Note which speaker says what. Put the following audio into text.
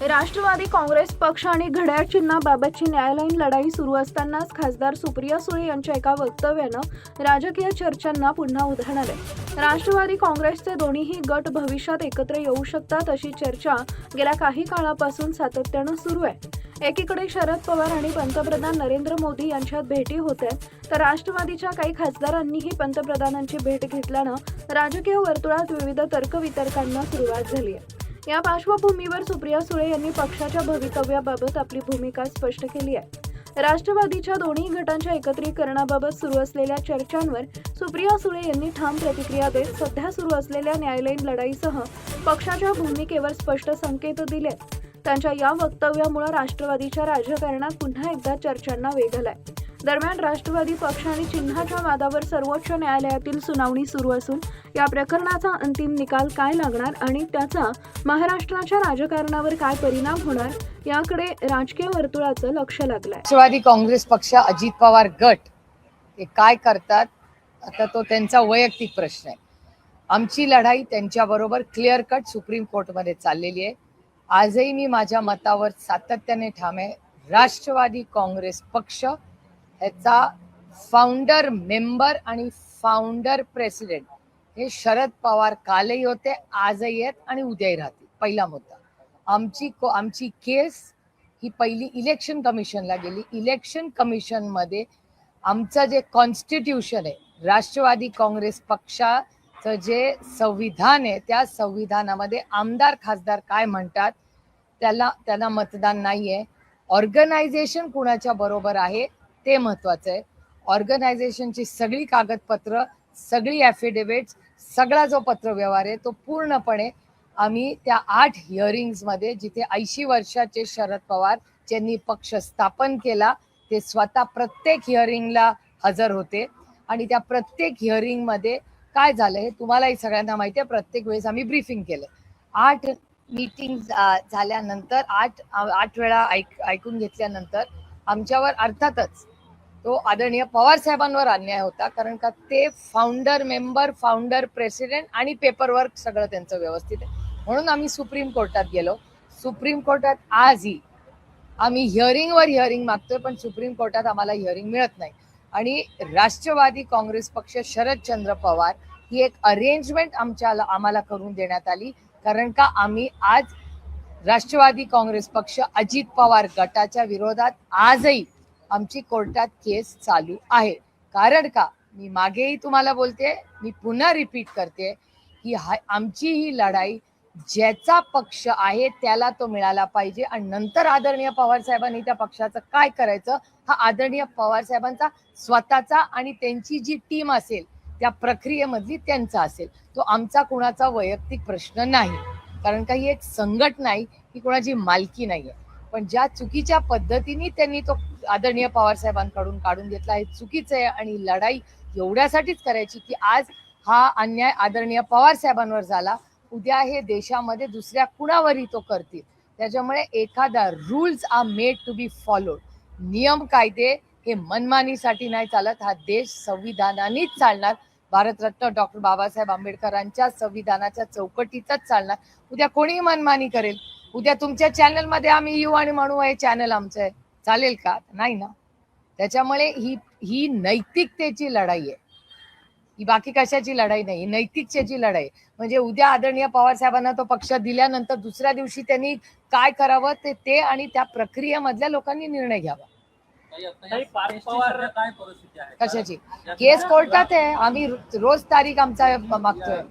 Speaker 1: राष्ट्रवादी काँग्रेस पक्ष आणि घड्याळ चिन्हाबाबतची न्यायालयीन लढाई सुरू असतानाच खासदार सुप्रिया सुळे यांच्या एका वक्तव्यानं राजकीय चर्चांना पुन्हा उधाण आले। राष्ट्रवादी काँग्रेसचे दोन्हीही गट भविष्यात एकत्र येऊ शकतात अशी चर्चा गेल्या काही काळापासून सातत्यानं सुरू आहे। एकीकडे शरद पवार आणि पंतप्रधान नरेंद्र मोदी यांच्यात भेटी होत्या, तर राष्ट्रवादीच्या काही खासदारांनीही पंतप्रधानांची भेट घेतल्यानं राजकीय वर्तुळात विविध तर्कवितर्कांना सुरुवात झाली आहे। या पार्श्वभूमीवर सुप्रिया सुळे यांनी पक्षाच्या भवितव्याबाबत आपली भूमिका स्पष्ट केली आहे। राष्ट्रवादीच्या दोन्ही गटांच्या एकत्रीकरणाबाबत सुरू असलेल्या चर्चांवर सुप्रिया सुळे यांनी ठाम प्रतिक्रिया देत सध्या सुरू असलेल्या न्यायालयीन लढाईसह पक्षाच्या भूमिकेवर स्पष्ट संकेत दिले। त्यांच्या या वक्तव्यामुळे राष्ट्रवादीच्या राजकारणात पुन्हा एकदा चर्चांना वेग आलाय। दरम्यान राष्ट्रवादी पक्ष आणि चिन्हाच्या वादावर सर्वोच्च न्यायालयातील सुनावणी सुरू असून या प्रकरणाचा अंतिम निकाल काय लागणार आणि त्याचा महाराष्ट्राच्या राजकारणावर काय परिणाम होणार याकडे राजकीय वर्तुळाचं लक्ष लागलंय।
Speaker 2: राष्ट्रवादी काँग्रेस पक्ष, अजित पवार गट हे काय करतात आता तो त्यांचा वैयक्तिक प्रश्न आहे। आमची लढाई त्यांच्याबरोबर क्लिअर कट सुप्रीम कोर्टमध्ये चाललेली आहे। आजही मी माझ्या मतावर सातत्याने ठाम आहे। राष्ट्रवादी काँग्रेस पक्ष याचा फाउंडर मेंबर आणि फाउंडर प्रेसिडेंट हे शरद पवार कालही होते, आजही आहेत आणि उद्याही राहतील। पहिला मुद्दा, आमची केस ही पहिली इलेक्शन कमिशनला गेली। इलेक्शन कमिशन मध्ये आमचं जे कॉन्स्टिट्यूशन आहे, राष्ट्रवादी काँग्रेस पक्षाचं जे संविधान आहे, त्या संविधानामध्ये आमदार खासदार काय म्हणतात त्याला मतदान नाहीये। ऑर्गनायझेशन कुणाच्या बरोबर आहे ते महत्वाचं आहे। ऑर्गनायझेशनची सगळी कागदपत्र, सगळी ॲफिडेव्हिट्स, सगळा जो पत्रव्यवहार आहे तो पूर्णपणे आम्ही त्या 8 हिअरिंग्स मध्ये, जिथे 80 वर्षाचे शरद पवार ज्यांनी पक्ष स्थापन केला ते स्वतः प्रत्येक हिअरिंगला हजर होते आणि त्या प्रत्येक हिअरिंग मध्ये काय झालं हे तुम्हालाही सगळ्यांना माहिती आहे। प्रत्येक वेळेस आम्ही ब्रीफिंग केलं। 8 मीटिंग झाल्यानंतर 8 वेळा ऐकून घेतल्यानंतर आमच्यावर अर्थातच तो आदरणीय पवार साहेबांवर अन्याय होता, कारण का ते फाउंडर मेंबर, फाउंडर प्रेसिडेंट आणि पेपरवर्क सगळं त्यांचं व्यवस्थित आहे। म्हणून आम्ही सुप्रीम कोर्टात गेलो। सुप्रीम कोर्टात आजही आम्ही हिअरिंग मागतोय, पण सुप्रीम कोर्टात आम्हाला हिअरिंग मिळत नाही। आणि राष्ट्रवादी काँग्रेस पक्ष, शरदचंद्र पवार ही एक अरेंजमेंट आम्हाला करून देण्यात आली, कारण का आम्ही आज राष्ट्रवादी काँग्रेस पक्ष, अजित पवार गटाच्या विरोधात आजही आमची कोर्टात केस चालू आहे। कारण का मी मागेही तुम्हाला बोलते, मी पुन्हा रिपीट करते की आमची ही लढाई ज्याचा पक्ष आहे त्याला तो मिळाला पाहिजे आणि नंतर आदरणीय पवार साहेबांनी त्या पक्षाचं काय करायचं हा आदरणीय पवार साहेबांचा स्वतःचा आणि त्यांची जी टीम असेल त्या प्रक्रियेमधली त्यांचा असेल। तो आमचा कुणाचा वैयक्तिक प्रश्न नाही, कारण का ही एक संघटना नाही, ही कोणाची मालकी नाहीये। पण ज्या चुकीच्या पद्धतीने त्यांनी तो आदरणीय पवार साहेबांकडून काढून घेतला हे चुकीचं आहे आणि लढाई एवढ्यासाठीच करायची की आज हा अन्याय आदरणीय पवार साहेबांवर झाला, उद्या हे देशामध्ये दुसऱ्या कुणावरही तो करतील। त्याच्यामुळे एखादा rules are made to be followed. नियम कायदे हे मनमानीसाठी नाही चालत। हा देश संविधानानेच चालणार, भारतरत्न डॉक्टर बाबासाहेब आंबेडकरांच्या संविधानाच्या चौकटीतच चालणार। उद्या कोणीही मनमानी करेल, उद्या तुमच्या चॅनलमध्ये आम्ही येऊ आणि म्हणू हे चॅनल आमचं आहे, चालेल का? नाही ना। त्याच्यामुळे ही नैतिकतेची लढाई आहे, ही बाकी कशाची लढाई नाही, नैतिकतेची लढाई। म्हणजे उद्या आदरणीय पवार साहेबांना तो पक्ष दिल्यानंतर दुसऱ्या दिवशी त्यांनी काय करावं ते आणि त्या प्रक्रियेमधल्या लोकांनी निर्णय घ्यावा। कशाची केस कोर्टात आहे, आम्ही रोज तारीख आमचा मागतोय।